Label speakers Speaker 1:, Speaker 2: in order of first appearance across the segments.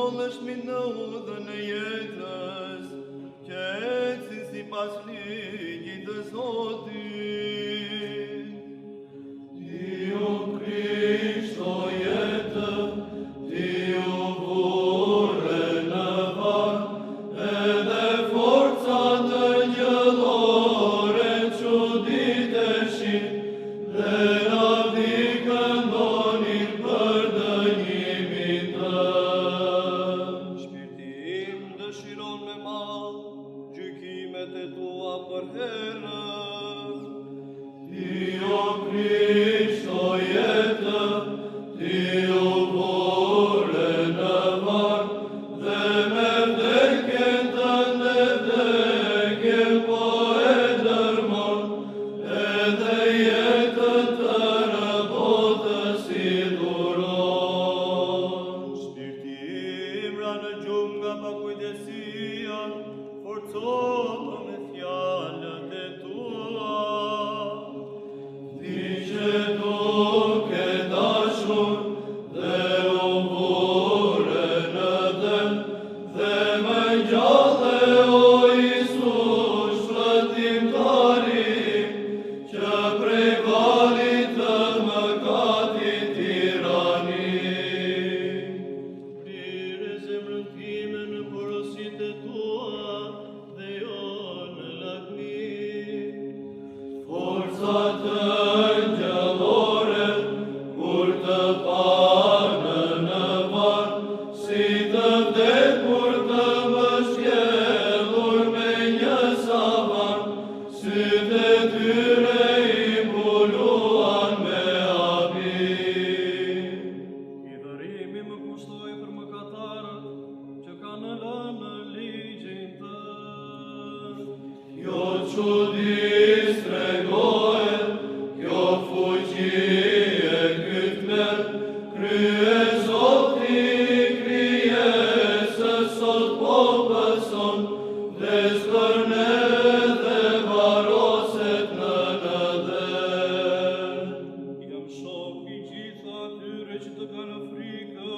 Speaker 1: shkollesh mi në udhën e jetës, që ecin sipas ligjit të Zotit. Ti o Krisht o jetë, ti o burre në varr, edhe forca të gjellore çuditeshin, dhe na këndonin për dënimin tënd. Shpirti im dëshiron me madh gjykimet e tua për herën. Ti o Krisht o jetë, ti o burre në varr, dhe me vdekjen tënde vdekjen po e dërmon, edhe jetën tëra botës i dhuron. Shpirti im ra në gjumë nga pakujdesia, forcohu me fjalët e tua. Ti që duke dashur dhe u burre në dëm, dhe më gjallë o Isus shpëtimtarim, që prej valit të mëkatit tiranik. Lire zemrën time në porositë e tua, dhe jo në lagmi. Forca të gjallore, kur të panë në varr, si të vdekur të mbështjellur me një savan, sytë e tyre i mbuluan me abim. I dhërimi më kushtoi për mëkatarët që kanë lënë ligjin tënd. Kjo çudi stregohet, kjo fuqi e ky tmerr, krye Zoti krijesës sot po pëson, dhe zgërne dhe varoset në dëm. Jam shok i gjithë atyre që të kanë frikë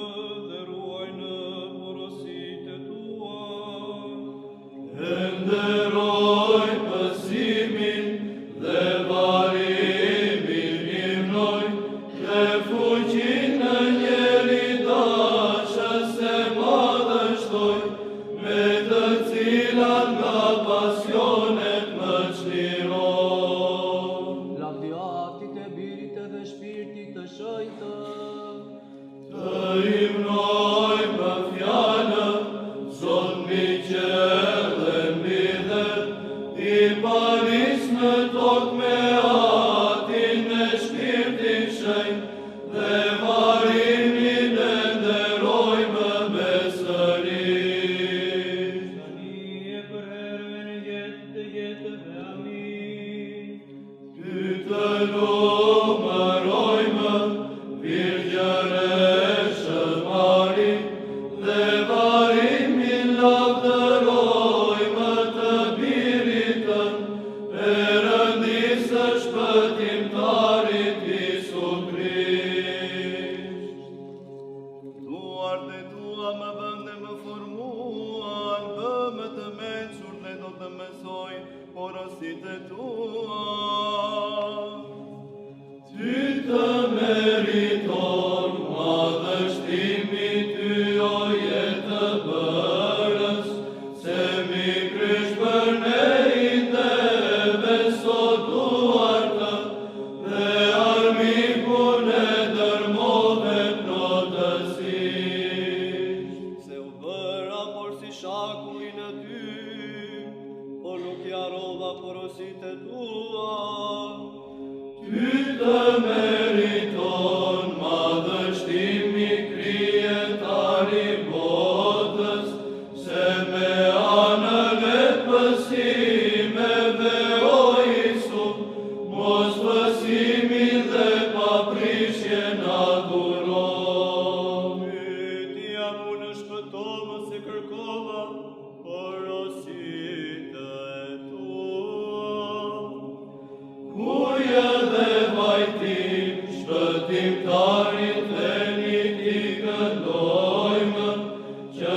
Speaker 1: dhe ruajnë porositë e tua. E nderoj pësimin dhe varimin imnoj, dhe fuqin në njeri dashës e madhështoj, me të cilat nga pasionet më çliron.
Speaker 2: Lavdi Atit e Birit edhe Shpirtit të Shenjtë,
Speaker 1: Të imnoj për fjallë, Zot mi qellë mbi dhe, i paris në tokë me atin e Shpirtit shenjtë, dhe varimin e nderojmë besërisht.
Speaker 2: tani e për herën e jetëve, amin.
Speaker 1: Ty të numërojmë, Virgjëreshë Mari, dhe varimin lavdërojmë të birit tënd, Perëndisë shpëtimtarit Isu Krisht. Duart e tua më bën dhe më formuan, bëmë të mençur dhe do të mësoj porositë e tua. Ty të meriton madhështimi ty o jetë bërës, se mi Krisht për ne i deve sot duartë, dhe armikun e dërmove plotësisht. Se u bëra por si shakull në ty, por nuk jarova porositë e tua. Ty të meriton madhështimi krijetari botës, se me anën e pësimeve o Isu, mos pësimin dhe paprishjen adhuron. Pyetja mu në shpëtova se kërkova porositë e tua. Kuja dhe vajtim, shpëtimtarit dhe një t'i këndojmë, që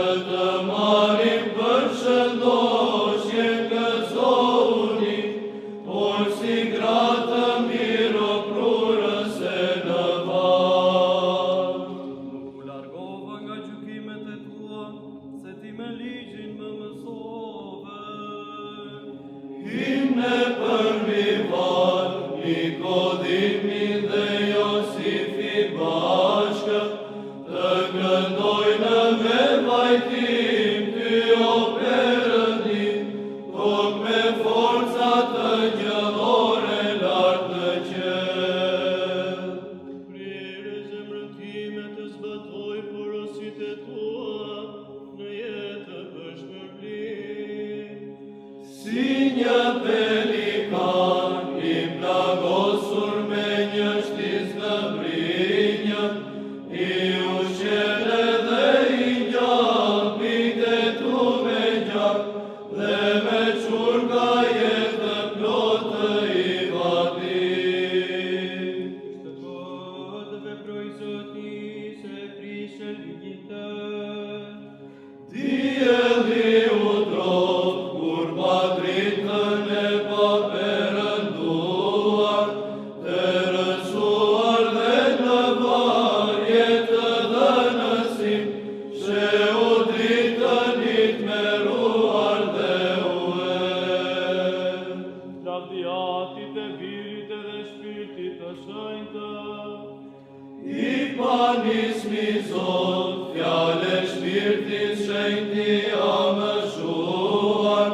Speaker 1: trajtim ty o Perëndim, tok me forca të gjallore lart në qell.
Speaker 2: Prire zemrën time të zbatoj porositë tua në jetë për shpërblim.
Speaker 1: Si një pelikan i plagosur me një shtis në brinjë, i ushqen edhe i gjak, bitet tu me gjak, dhe me qurka jetë plotë i vatim.
Speaker 2: Shtë dhe veproj Zoti se prishen ligjin tënd.
Speaker 1: Dielli u trot, kur pa dritën e pa perënduar, të rësuar dhe në varje të dhënësim, sheu dritën i t'meruar dhe uen.
Speaker 2: Lavdiatit e Birit edhe Shpirtit të Shenjtë,
Speaker 1: I panismi Zot, fjale Shpirtit Shenjti amëshuar,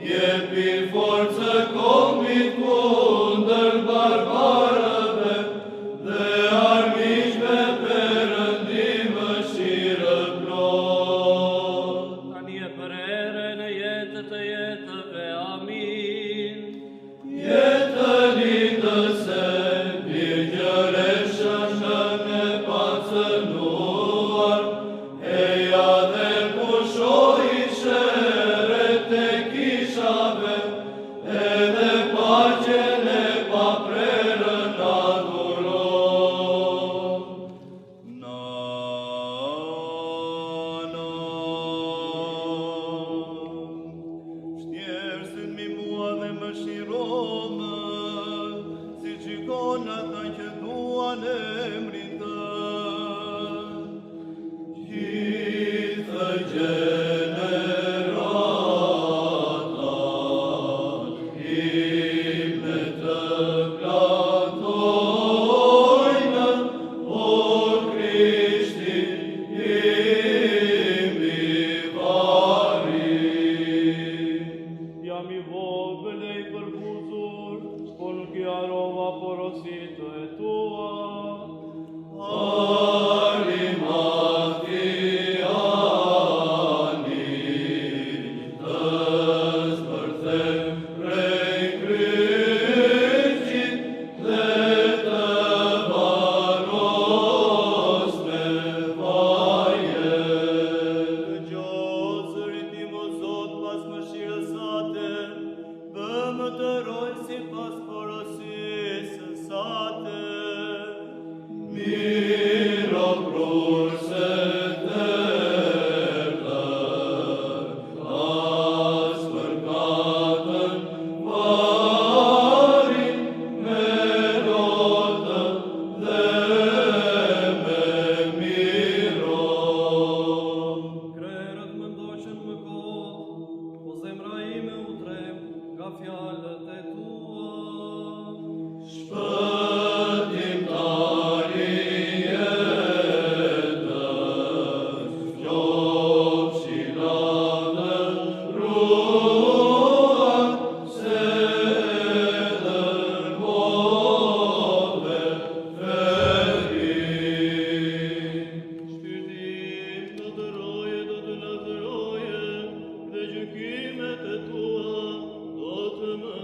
Speaker 1: jepi forcë kombit kundër barbarëve, dhe armiqve Perëndim mëshirë plot.
Speaker 2: tani e për erën e jetëve, amin.
Speaker 1: Jetën i dëse, birgjëreshën e pacënuar, eja dhe pushoj sheret e kishave, edhe paqen e paprerën adhuron. Shtjerësit mi mua dhe më shirome, si qikon ata që duan emrin tënd. Gjithë gjeneratat, himne të plantojnë, o Krishti, imi vari.
Speaker 2: Jam i vogël e i përbuzur, por nuk i harrova porositë e tua.
Speaker 1: Arimatiani, të zbërthem prej kryqit, dhe të baros me vaje.
Speaker 2: Gjozërit im o Zot pas mëshirës sate, bëmë të roj si pas porosisë sate.
Speaker 1: Miro prurse tërtër, as për katën varin, me lotën dhe me miron.
Speaker 2: Krerët më ndoqën më kohë, po zemra ime u trem nga fjalët e tua.
Speaker 1: Shpëtimtari jetës, qofshila dhe ruan, se dërgove ferin.
Speaker 2: Shpirtim do të lavdëroje, dhe gjykimet e tua do të më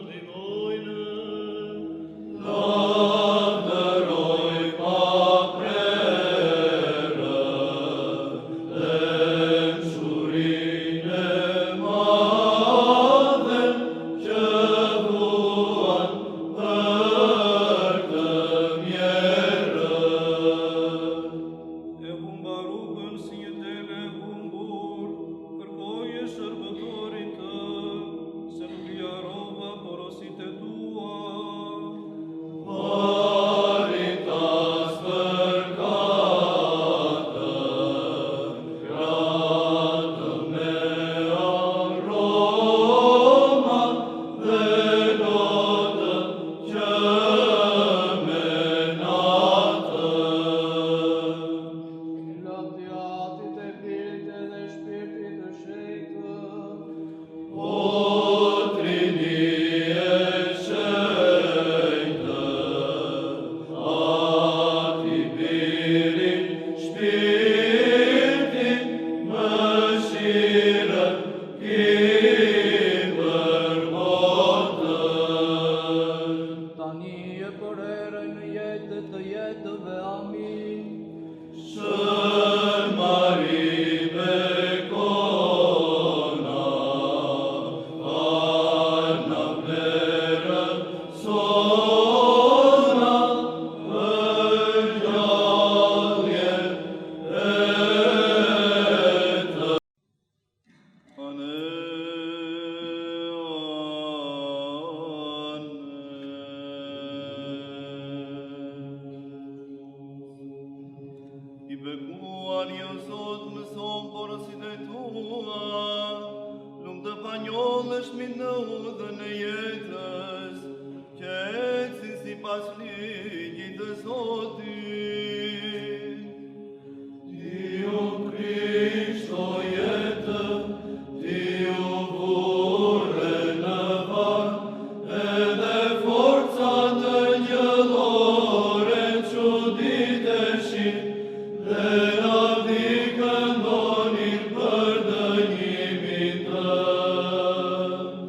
Speaker 1: ndalësh mi në udhën e jetës, qetësin si pas ligjit të Zotit. Ti o Krisht o jetë, ti o burre në varë, edhe forca të gjëllore çuditeshin, dhe na vdikën donin për dënimin tënd.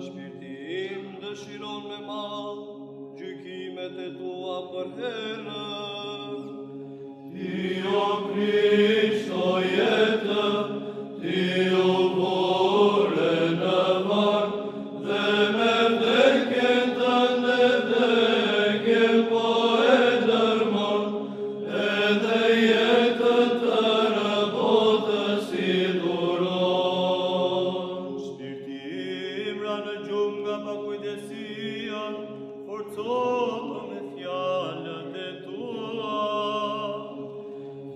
Speaker 1: Shpirti im dëshiron me mall gjykimet e tua për herë. Ti o Krisht o jetë, ti o burre në varë, dhe me vdekjen tënde vdekjen po e dërmon, edhe jetën të rëbotës i dhuron.
Speaker 2: Shpirti im ra në gjumë nga pakujdesia, forcohu me fjalët e tua.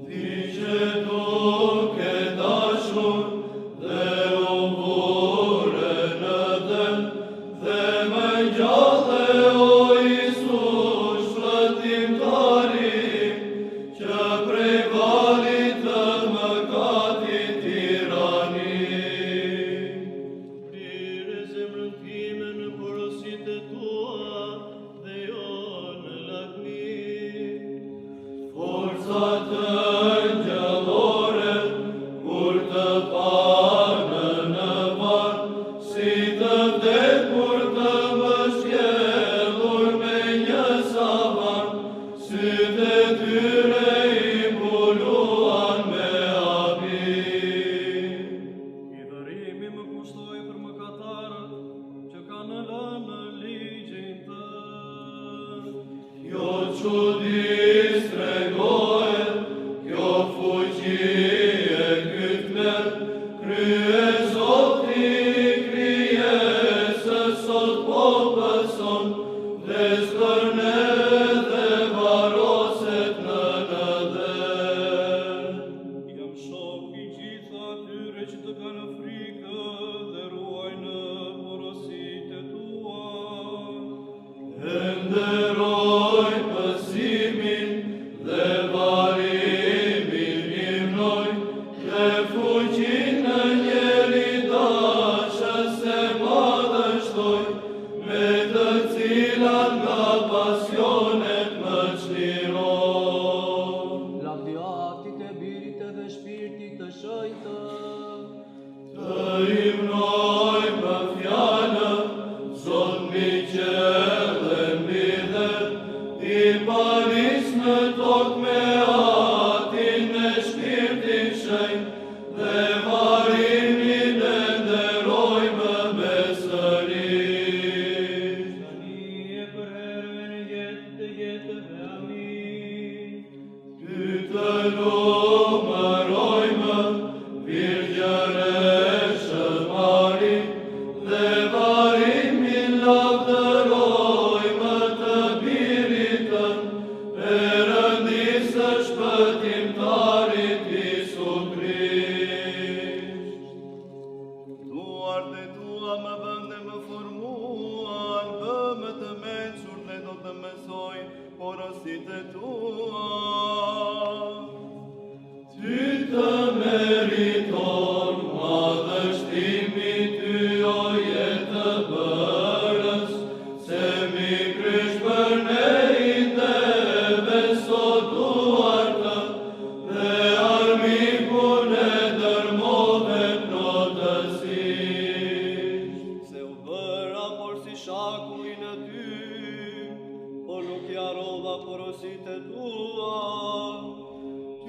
Speaker 1: Ti që duke dashur dhe u burre në dëm, dhe më gjallë o Isus shpëtimtarim, që prej valit të mëkatit tiranik.
Speaker 2: Lire zemrën time në porosit e tua, dhe jo në lagmi.
Speaker 1: Forca të gjallore, kur të panë në varë, si të vdekur të mbështjellur me një savan, sytë e tyre i mbuluan me abim.
Speaker 2: I dhërimi më kushtoi për mëkatarët që kanë lënë ligjin tënd.
Speaker 1: Kjo çudi stregohet, kjo fuqi e ky tmer, krye Zoti krijesës sot po pëson, dhe skërne dhe varoset në nëdhen.
Speaker 2: Jam shok i gjithë atyre që të kanë frikë dhe ruajnë porositë e tua.
Speaker 1: E nderoj pësimin dhe varimin imnoj, dhe fuqin në njeri dashës e madhështoj, me të cilat nga pasionet më çliron.
Speaker 3: Lavdi Atit e Birit edhe Shpirtit të Shenjtë,
Speaker 1: Të imnoj për fjallë, Zot mbi qellë mbi dhe, i paris në tokë me atin e Shpirtin shenjtë, dhe varimin e nderojmë besërisht.
Speaker 2: Tani e për herën e jetë dhe jetëve, amin.
Speaker 1: Ty të numërojmë, Virgjëreshë Mari, dhe varimin lavdërojmë të birit tënd, Perëndisë shpëtimtarit Isu Krisht. Duart e tua më bën dhe më formuan, bëmë të mençur dhe do të mësoj porositë e tua. Ty të meriton madhështimi ty o jetë bërës, se mi krysh për ne i deve sot duartë, dhe armikun e dërmove plotësisht.
Speaker 2: Se u bëra por si shaku i në ty, por nuk jarova porositë e tua.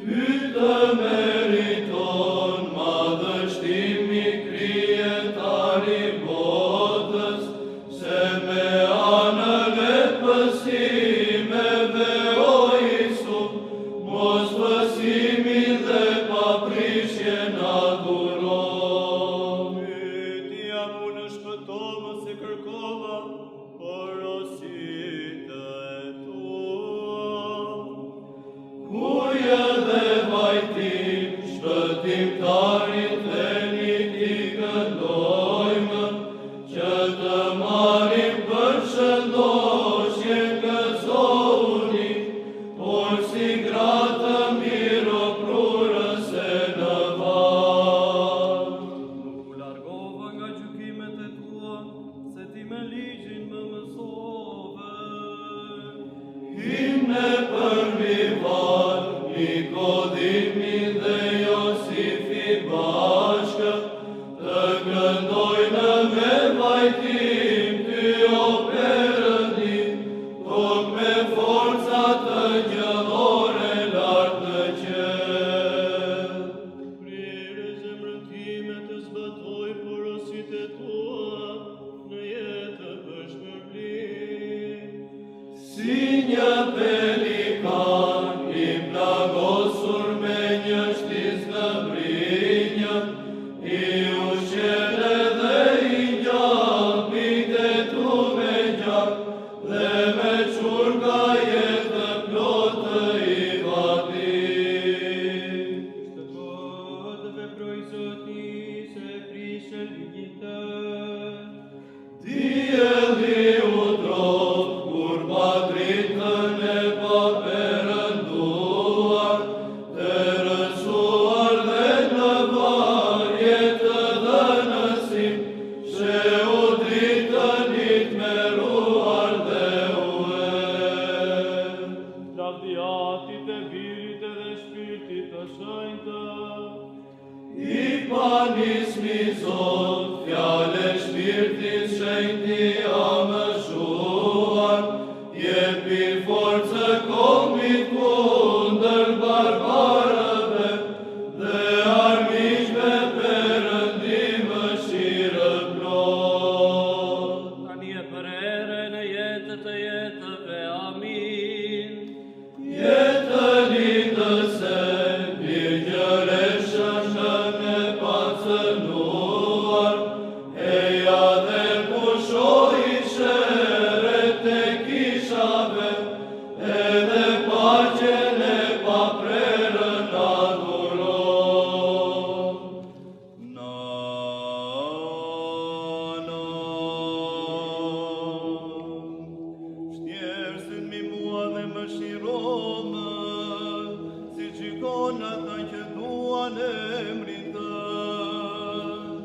Speaker 1: Ty të meriton madhështimi krijetari botës, se me anën e pësimeve o Isu, mos pësimin dhe paprishje na dhuron.
Speaker 2: Pyetja mu në shpëtova se kërkova porositë e tua.
Speaker 1: Kuja dhe vajtim, shpëtimtarit e një t'i këndojmë, pajtim ty o Perëndim, tok me forca të gjallore lart në qell.
Speaker 2: Prire zemrën time të zbatoj porositë tua, në jetë vështërplit.
Speaker 1: Si një pelikan i plagosur me një shtis në brinjë, i ushqele dhe i gjallë, mitet tu me gjak, dhe me qurka jetë plotë i vatit.
Speaker 3: Të kodë veproj Zoti, se prishën ligjite.
Speaker 1: Dielli u trot, kur pa dritën e pa perënduar, të rësuar dhe në varje të dënësim, sheu dritën i t'meruar dhe uen.
Speaker 2: Lavdiatit e Birit edhe Shpirtit të Shenjtë,
Speaker 1: I panismi Zot, fjale Shpirtit Shenjti amëshuar, jepi forcë kombit kundër barbarëve, dhe armiqve Perëndim mëshirë plot.
Speaker 3: Tani e për erën e jetët të jetëve, amin.
Speaker 1: Jetën i dëse, pirgjëreshën e pacënuar, eja dhe pushoj sheret e kishave, edhe paqen e paprerën adhuron. Shtjerësin mi mua dhe më shirome, si qikon ata që duan emrin tënë.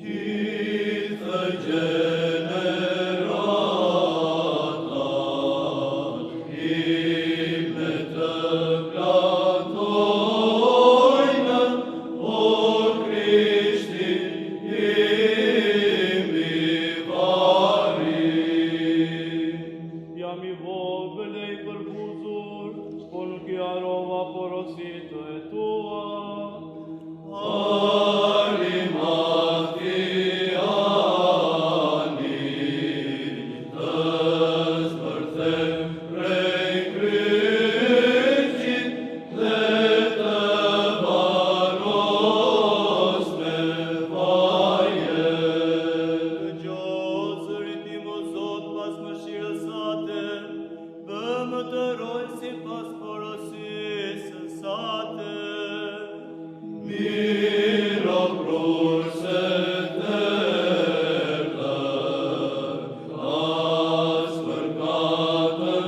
Speaker 1: Gjithë gjeneratat, himne të platojnë, o Krishti, imi vari.
Speaker 2: jam i vogël e i përbuzur, po nuk i harova porositë e tua.
Speaker 1: Arimatiani, të zbërthem prej kryqit, dhe të baros me vaje.
Speaker 2: Gjozërit im o Zot pas mëshirës sate, bëmë të roj si pas porosisë sate.
Speaker 1: Miro prurse tërtër, as përkatën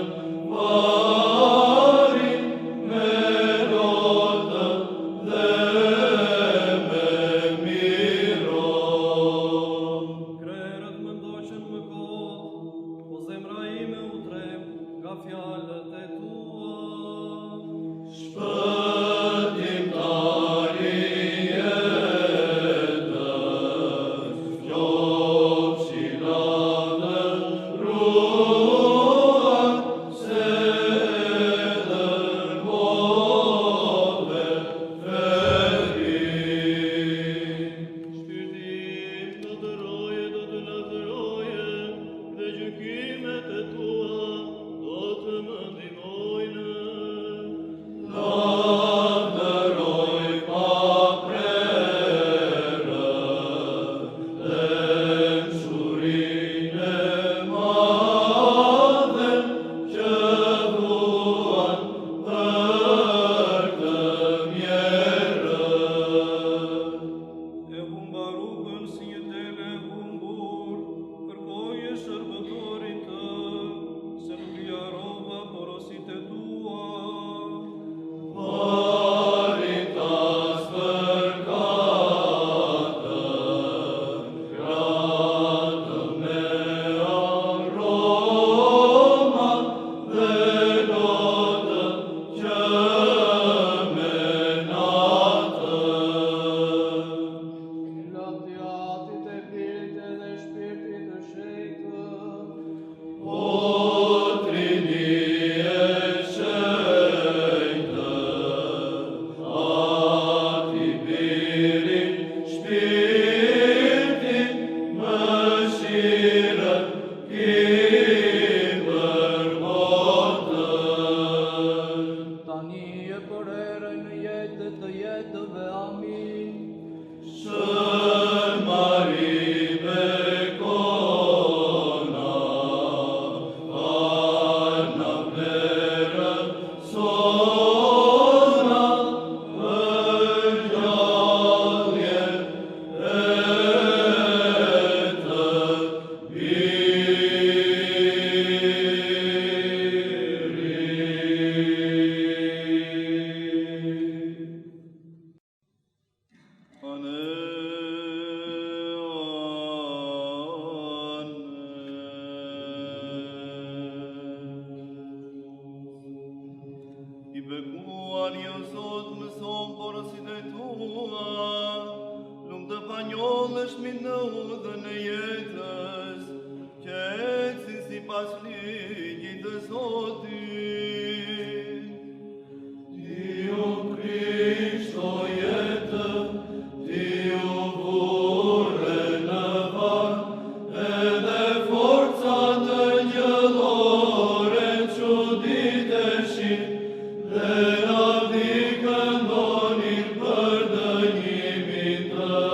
Speaker 1: varin, me lotë dhe me miron.
Speaker 3: Krerët më ndoqën më kohë, po zemra ime u trem nga fjalët e tua.
Speaker 1: Shpëtimtari jetës, Dhe na vdikën donin për dënimin të